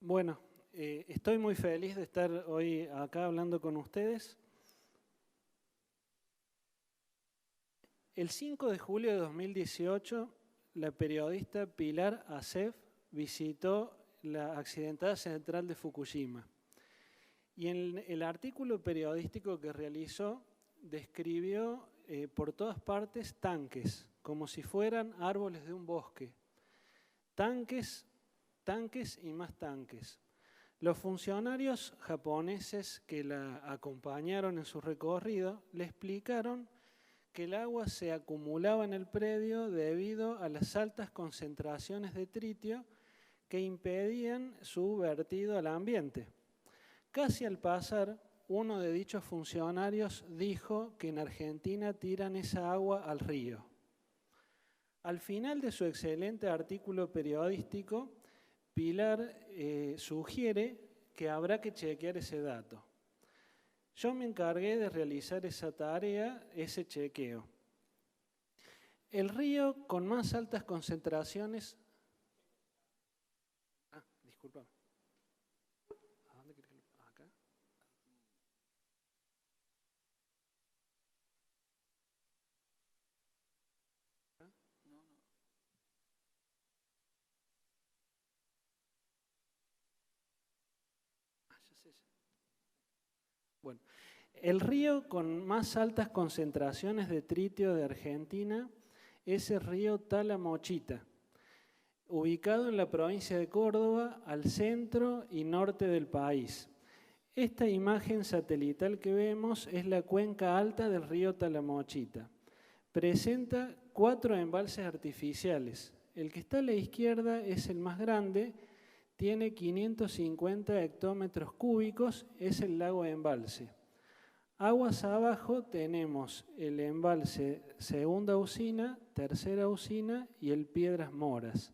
Bueno, estoy muy feliz de estar hoy acá hablando con ustedes. El 5 de julio de 2018, la periodista Pilar Acef visitó la accidentada central de Fukushima. Y en el artículo periodístico que realizó, describió por todas partes tanques, como si fueran árboles de un bosque. Tanques, tanques y más tanques. Los funcionarios japoneses que la acompañaron en su recorrido le explicaron que el agua se acumulaba en el predio debido a las altas concentraciones de tritio que impedían su vertido al ambiente. Casi al pasar, uno de dichos funcionarios dijo que en Argentina tiran esa agua al río. Al final de su excelente artículo periodístico, Pilar sugiere que habrá que chequear ese dato. Yo me encargué de realizar esa tarea, ese chequeo. El río con más altas concentraciones... disculpa. ¿A dónde querés que lo... acá? No. Ya sé. Bueno, el río con más altas concentraciones de tritio de Argentina es el río Talamochita, ubicado en la provincia de Córdoba, al centro y norte del país. Esta imagen satelital que vemos es la cuenca alta del río Talamochita. Presenta 4 embalses artificiales. El que está a la izquierda es el más grande, tiene 550 hectómetros cúbicos, es el lago embalse. Aguas abajo tenemos el embalse Segunda Usina, Tercera Usina y el Piedras Moras.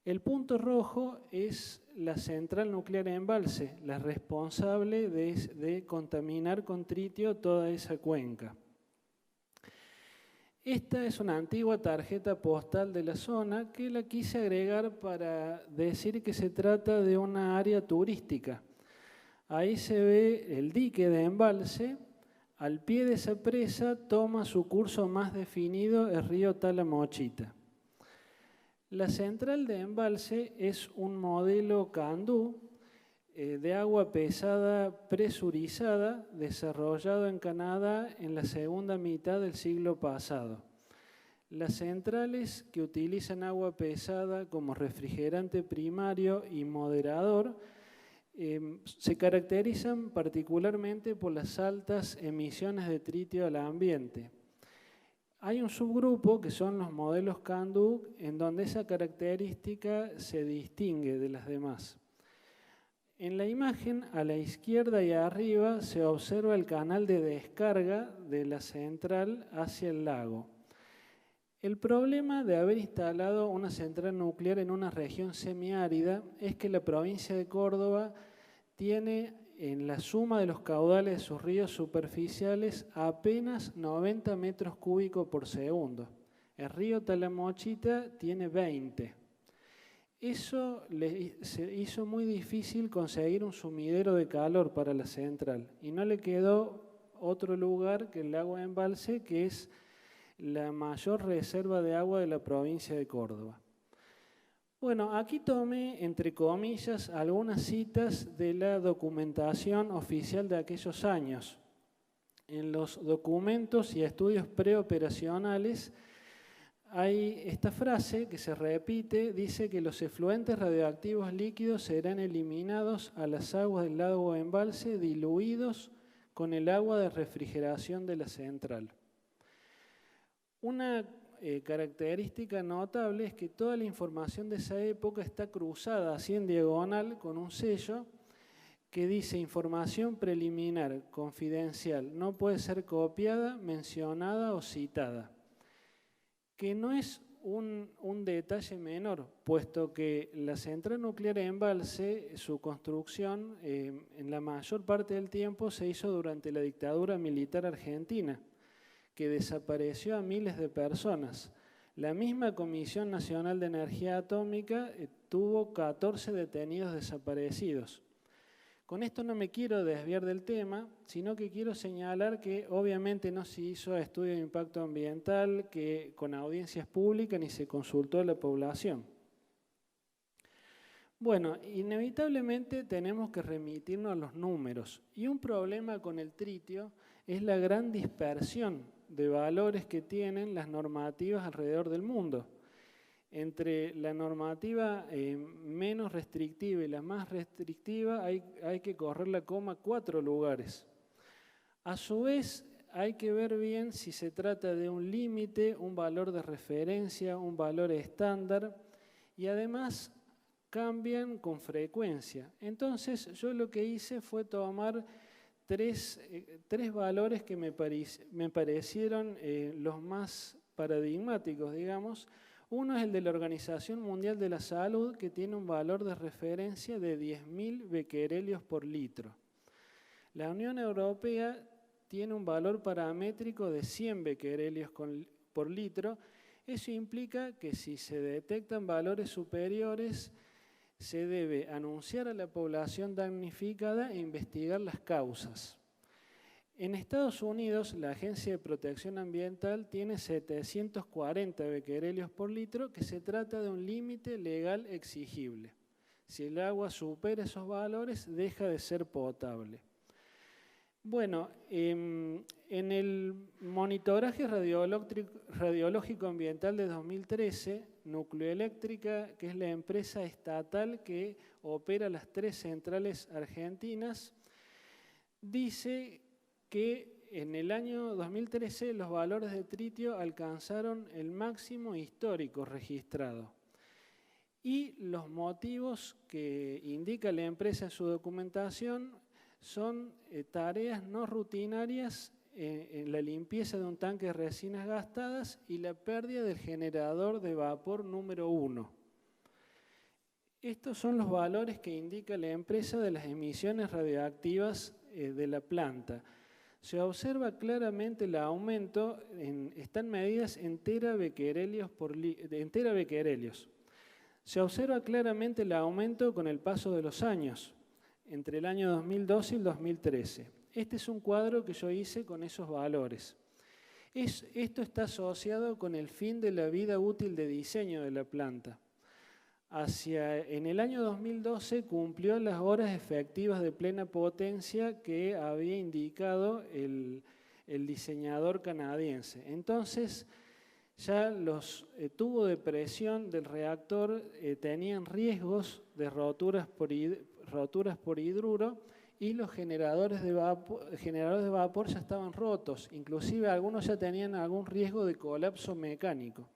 El punto rojo es la central nuclear embalse, la responsable de contaminar con tritio toda esa cuenca. Esta es una antigua tarjeta postal de la zona que la quise agregar para decir que se trata de una área turística. Ahí se ve el dique de embalse. Al pie de esa presa toma su curso más definido el río Talamochita. La central de embalse es un modelo Candu de agua pesada presurizada desarrollado en Canadá en la segunda mitad del siglo pasado. Las centrales que utilizan agua pesada como refrigerante primario y moderador se caracterizan particularmente por las altas emisiones de tritio al ambiente. Hay un subgrupo que son los modelos Candu en donde esa característica se distingue de las demás. En la imagen, a la izquierda y arriba, se observa el canal de descarga de la central hacia el lago. El problema de haber instalado una central nuclear en una región semiárida es que la provincia de Córdoba tiene en la suma de los caudales de sus ríos superficiales apenas 90 metros cúbicos por segundo. El río Talamochita tiene 20. Eso se hizo muy difícil conseguir un sumidero de calor para la central y no le quedó otro lugar que el lago Embalse, que es la mayor reserva de agua de la provincia de Córdoba. Bueno, aquí tomé, entre comillas, algunas citas de la documentación oficial de aquellos años. En los documentos y estudios preoperacionales hay esta frase que se repite, dice que los efluentes radioactivos líquidos serán eliminados a las aguas del lago Embalse diluidos con el agua de refrigeración de la central. Una característica notable es que toda la información de esa época está cruzada así en diagonal con un sello que dice información preliminar, confidencial, no puede ser copiada, mencionada o citada. Que no es un detalle menor, puesto que la central nuclear Embalse, su construcción en la mayor parte del tiempo se hizo durante la dictadura militar argentina, que desapareció a miles de personas. La misma Comisión Nacional de Energía Atómica tuvo 14 detenidos desaparecidos. Con esto no me quiero desviar del tema, sino que quiero señalar que obviamente no se hizo estudio de impacto ambiental, que con audiencias públicas ni se consultó a la población. Bueno, inevitablemente tenemos que remitirnos a los números. Y un problema con el tritio es la gran dispersión de valores que tienen las normativas alrededor del mundo. Entre la normativa menos restrictiva y la más restrictiva hay que correr la coma 4 lugares. A su vez, hay que ver bien si se trata de un límite, un valor de referencia, un valor estándar, y además cambian con frecuencia. Entonces, yo lo que hice fue tomar tres valores que me parecieron los más paradigmáticos, digamos. Uno es el de la Organización Mundial de la Salud, que tiene un valor de referencia de 10.000 becquerelios por litro. La Unión Europea tiene un valor paramétrico de 100 becquerelios por litro. Eso implica que si se detectan valores superiores, se debe anunciar a la población damnificada e investigar las causas. En Estados Unidos, la Agencia de Protección Ambiental tiene 740 becquerelios por litro, que se trata de un límite legal exigible. Si el agua supera esos valores, deja de ser potable. Bueno, en el monitoraje radiológico ambiental de 2013, Nucleoeléctrica, que es la empresa estatal que opera las 3 centrales argentinas, dice que en el año 2013 los valores de tritio alcanzaron el máximo histórico registrado. Y los motivos que indica la empresa en su documentación son tareas no rutinarias en la limpieza de un tanque de resinas gastadas y la pérdida del generador de vapor número 1. Estos son los valores que indica la empresa de las emisiones radioactivas de la planta. Se observa claramente el aumento, están medidas en terabequerelios. Se observa claramente el aumento con el paso de los años, entre el año 2012 y el 2013. Este es un cuadro que yo hice con esos valores. Esto está asociado con el fin de la vida útil de diseño de la planta. En el año 2012 cumplió las horas efectivas de plena potencia que había indicado el diseñador canadiense. Entonces, ya los tubos de presión del reactor tenían riesgos de roturas por hidruro y los generadores de vapor ya estaban rotos. Inclusive algunos ya tenían algún riesgo de colapso mecánico.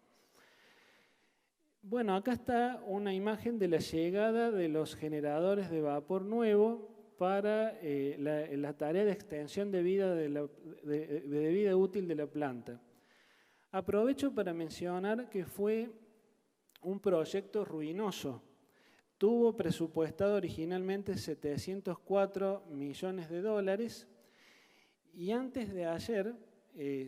Bueno, acá está una imagen de la llegada de los generadores de vapor nuevo para la tarea de extensión de vida, de vida útil de la planta. Aprovecho para mencionar que fue un proyecto ruinoso. Tuvo presupuestado originalmente 704 millones de dólares y antes de ayer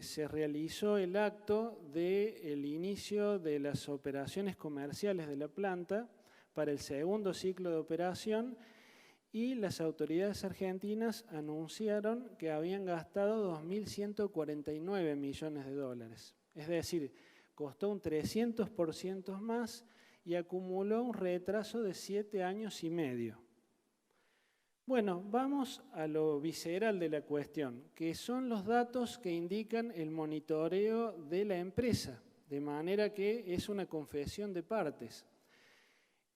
se realizó el acto del inicio de las operaciones comerciales de la planta para el segundo ciclo de operación y las autoridades argentinas anunciaron que habían gastado 2.149 millones de dólares. Es decir, costó un 300% más y acumuló un retraso de 7 años y medio. Bueno, vamos a lo visceral de la cuestión, que son los datos que indican el monitoreo de la empresa, de manera que es una confesión de partes.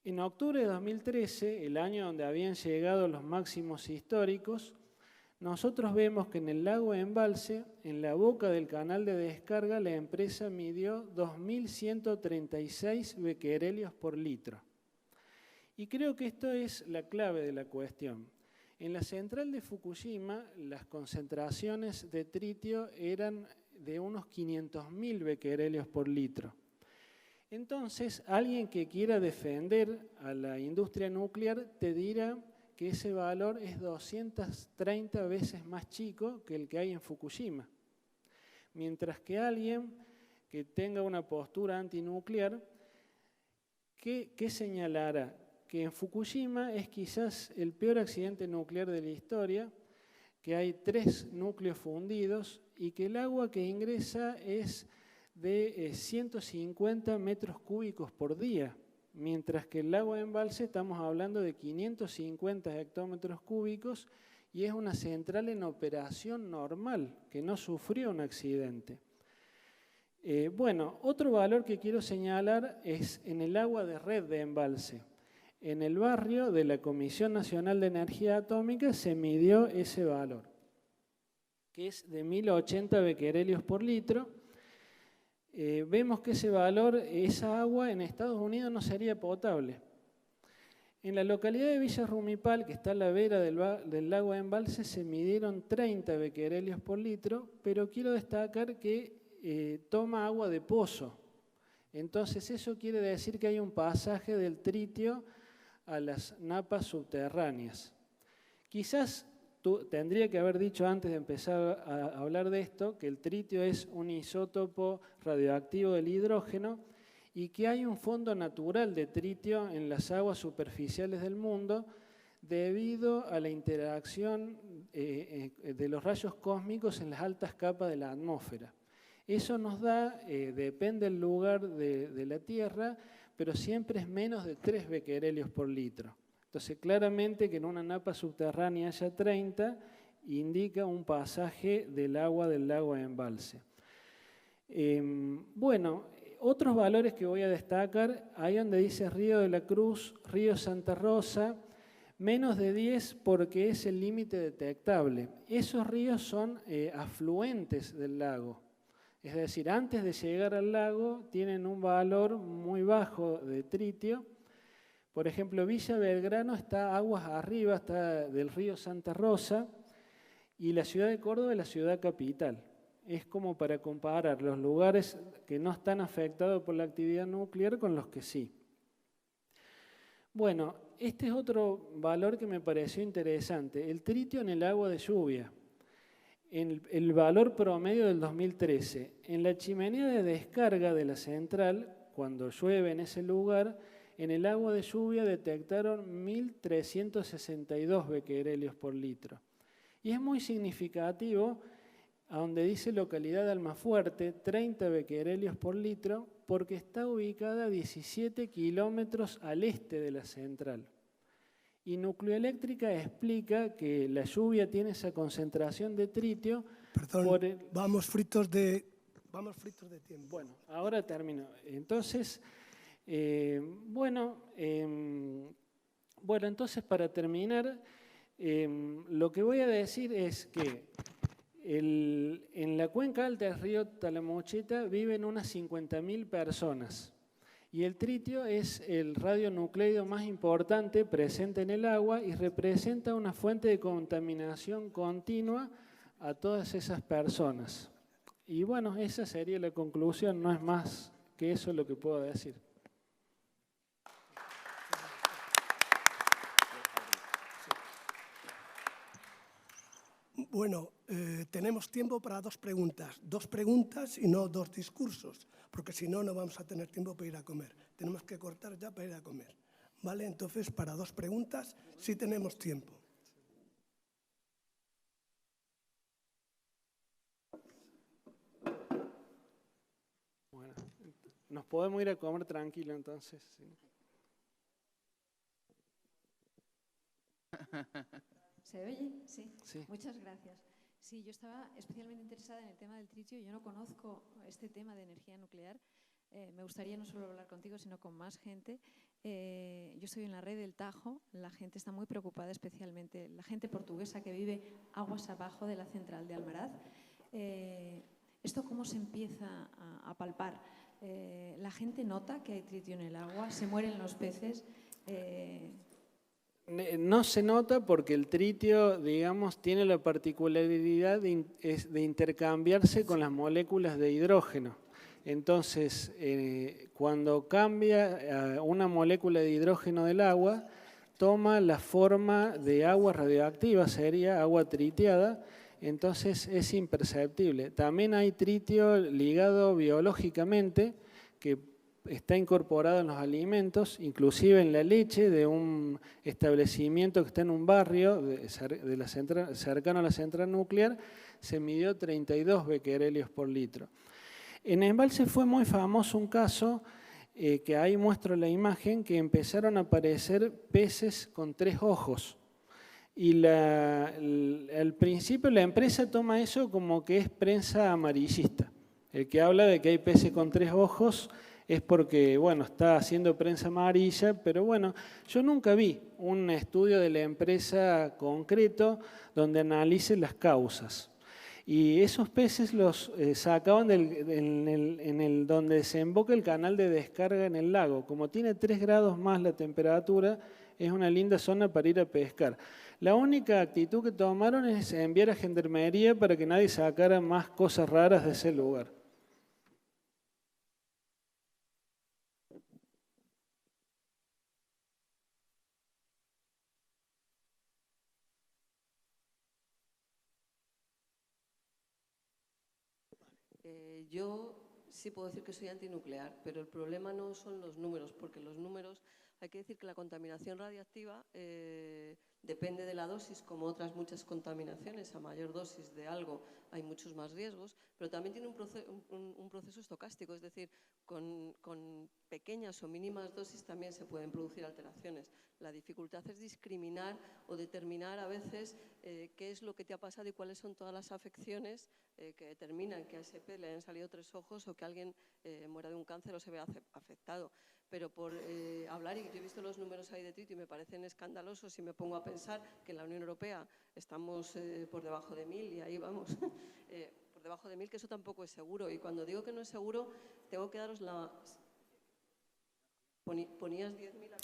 En octubre de 2013, el año donde habían llegado los máximos históricos, nosotros vemos que en el lago Embalse, en la boca del canal de descarga, la empresa midió 2.136 becquerelios por litro. Y creo que esto es la clave de la cuestión. En la central de Fukushima, las concentraciones de tritio eran de unos 500.000 becquerelios por litro. Entonces, alguien que quiera defender a la industria nuclear te dirá que ese valor es 230 veces más chico que el que hay en Fukushima. Mientras que alguien que tenga una postura antinuclear, ¿qué señalará? Que en Fukushima es quizás el peor accidente nuclear de la historia, que hay 3 núcleos fundidos y que el agua que ingresa es de 150 metros cúbicos por día, mientras que el agua de embalse estamos hablando de 550 hectómetros cúbicos y es una central en operación normal, que no sufrió un accidente. Bueno, otro valor que quiero señalar es en el agua de red de embalse. En el barrio de la Comisión Nacional de Energía Atómica se midió ese valor, que es de 1080 becquerelios por litro. Vemos que ese valor, esa agua en Estados Unidos no sería potable. En la localidad de Villa Rumipal, que está a la vera del lago de embalse, se midieron 30 becquerelios por litro, pero quiero destacar que toma agua de pozo. Entonces eso quiere decir que hay un pasaje del tritio a las napas subterráneas. Quizás tendría que haber dicho antes de empezar a hablar de esto que el tritio es un isótopo radioactivo del hidrógeno y que hay un fondo natural de tritio en las aguas superficiales del mundo debido a la interacción de los rayos cósmicos en las altas capas de la atmósfera. Eso nos da, depende del lugar de la Tierra, pero siempre es menos de 3 becquerelios por litro. Entonces, claramente que en una napa subterránea haya 30, indica un pasaje del agua del lago de embalse. Bueno, otros valores que voy a destacar, ahí donde dice Río de la Cruz, Río Santa Rosa, menos de 10 porque es el límite detectable. Esos ríos son afluentes del lago. Es decir, antes de llegar al lago tienen un valor muy bajo de tritio. Por ejemplo, Villa Belgrano está aguas arriba, está del río Santa Rosa, y la ciudad de Córdoba es la ciudad capital. Es como para comparar los lugares que no están afectados por la actividad nuclear con los que sí. Bueno, este es otro valor que me pareció interesante, el tritio en el agua de lluvia. El valor promedio del 2013. En la chimenea de descarga de la central, cuando llueve en ese lugar, en el agua de lluvia detectaron 1.362 becquerelios por litro. Y es muy significativo, a donde dice localidad de Almafuerte, 30 becquerelios por litro, porque está ubicada a 17 kilómetros al este de la central. Y Nucleoeléctrica explica que la lluvia tiene esa concentración de tritio. Perdón, vamos fritos de tiempo. Bueno, ahora termino. Entonces, entonces para terminar, lo que voy a decir es que en la cuenca alta del río Talamuchita viven unas 50.000 personas. Y el tritio es el radionucleido más importante presente en el agua y representa una fuente de contaminación continua a todas esas personas. Y bueno, esa sería la conclusión, no es más que eso lo que puedo decir. Bueno, tenemos tiempo para 2 preguntas. 2 preguntas y no 2 discursos, porque si no, no vamos a tener tiempo para ir a comer. Tenemos que cortar ya para ir a comer. ¿Vale? Entonces, para 2 preguntas sí tenemos tiempo. Bueno, nos podemos ir a comer tranquilo entonces. ¿Sí? ¿Se oye? Sí. Sí. Muchas gracias. Sí, yo estaba especialmente interesada en el tema del tritio. Yo no conozco este tema de energía nuclear. Me gustaría no solo hablar contigo, sino con más gente. Yo estoy en la red del Tajo. La gente está muy preocupada, especialmente la gente portuguesa que vive aguas abajo de la central de Almaraz. ¿Esto cómo se empieza a palpar? ¿La gente nota que hay tritio en el agua? ¿Se mueren los peces? No se nota porque el tritio, digamos, tiene la particularidad de intercambiarse con las moléculas de hidrógeno. Entonces, cuando cambia una molécula de hidrógeno del agua, toma la forma de agua radioactiva, sería agua tritiada, entonces es imperceptible. También hay tritio ligado biológicamente, que está incorporado en los alimentos, inclusive en la leche de un establecimiento que está en un barrio cercano a la central nuclear, se midió 32 becquerelios por litro. En Embalse fue muy famoso un caso, que ahí muestro la imagen, que empezaron a aparecer peces con 3 ojos. Y al principio la empresa toma eso como que es prensa amarillista. El que habla de que hay peces con 3 ojos es porque, bueno, está haciendo prensa amarilla, pero bueno, yo nunca vi un estudio de la empresa concreto donde analice las causas. Y esos peces los sacaban donde desemboca el canal de descarga en el lago. Como tiene 3 grados más la temperatura, es una linda zona para ir a pescar. La única actitud que tomaron es enviar a gendarmería para que nadie sacara más cosas raras de ese lugar. Yo sí puedo decir que soy antinuclear, pero el problema no son los números, porque los números, hay que decir que la contaminación radiactiva depende de la dosis, como otras muchas contaminaciones. A mayor dosis de algo hay muchos más riesgos, pero también tiene un proceso estocástico, es decir, con pequeñas o mínimas dosis también se pueden producir alteraciones. La dificultad es discriminar o determinar a veces qué es lo que te ha pasado y cuáles son todas las afecciones que determinan que a ese pez le hayan salido 3 ojos o que alguien muera de un cáncer o se vea afectado. Pero por hablar, y yo he visto los números ahí de tritio y me parecen escandalosos, y me pongo a pensar que en la Unión Europea estamos por debajo de 1000 y ahí vamos, por debajo de 1000, que eso tampoco es seguro. Y cuando digo que no es seguro, tengo que daros la... Ponías 10.000 a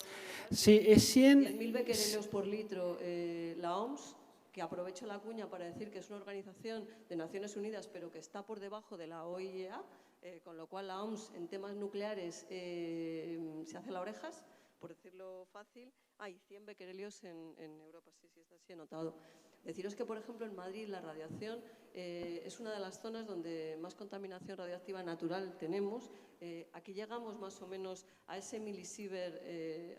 Sí, es 10.000 becquerelios por litro. La OMS, que aprovecho la cuña para decir que es una organización de Naciones Unidas, pero que está por debajo de la OIEA, con lo cual la OMS en temas nucleares se hace las orejas, por decirlo fácil. Hay 100 becquerelios en Europa, sí, está así anotado. Deciros que, por ejemplo, en Madrid la radiación es una de las zonas donde más contaminación radiactiva natural tenemos. Aquí llegamos más o menos a ese milisievert,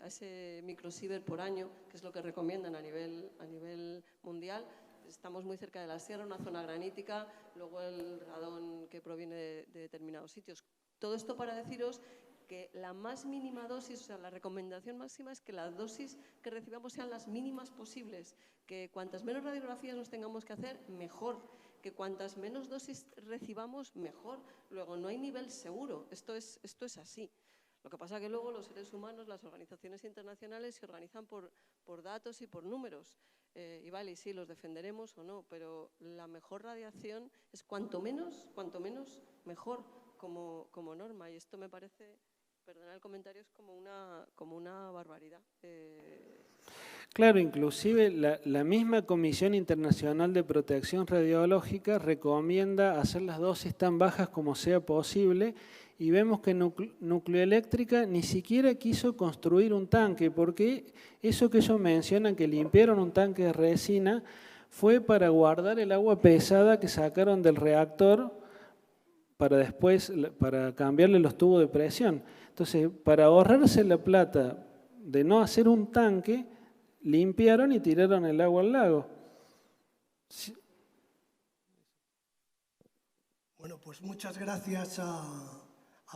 a ese microsievert por año, que es lo que recomiendan a nivel mundial. Estamos muy cerca de la sierra, una zona granítica, luego el radón que proviene de determinados sitios. Todo esto para deciros que la más mínima dosis, o sea, la recomendación máxima es que las dosis que recibamos sean las mínimas posibles, que cuantas menos radiografías nos tengamos que hacer, mejor, que cuantas menos dosis recibamos, mejor. Luego, no hay nivel seguro, esto es así. Lo que pasa es que luego los seres humanos, las organizaciones internacionales se organizan por datos y por números. Y vale, y sí, los defenderemos o no, pero la mejor radiación es cuanto menos mejor como norma. Y esto me parece, perdonad el comentario, es como una barbaridad. Claro, inclusive la misma Comisión Internacional de Protección Radiológica recomienda hacer las dosis tan bajas como sea posible, y vemos que Nucleoeléctrica ni siquiera quiso construir un tanque, porque eso que ellos mencionan, que limpiaron un tanque de resina, fue para guardar el agua pesada que sacaron del reactor para cambiarle los tubos de presión. Entonces, para ahorrarse la plata de no hacer un tanque, limpiaron y tiraron el agua al lago. Sí. Bueno, pues muchas gracias a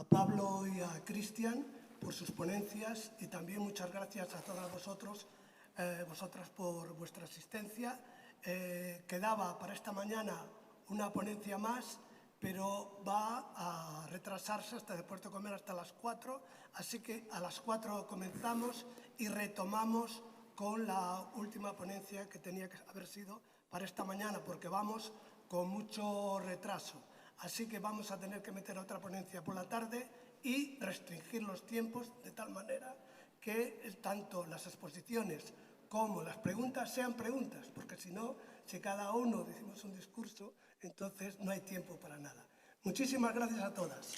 Pablo y a Cristian por sus ponencias, y también muchas gracias a todas vosotras por vuestra asistencia. Quedaba para esta mañana una ponencia más, pero va a retrasarse hasta después de comer, hasta las 4, así que a las 4 comenzamos y retomamos con la última ponencia que tenía que haber sido para esta mañana, porque vamos con mucho retraso. Así que vamos a tener que meter otra ponencia por la tarde y restringir los tiempos de tal manera que tanto las exposiciones como las preguntas sean preguntas, porque si no, si cada uno decimos un discurso, entonces no hay tiempo para nada. Muchísimas gracias a todas.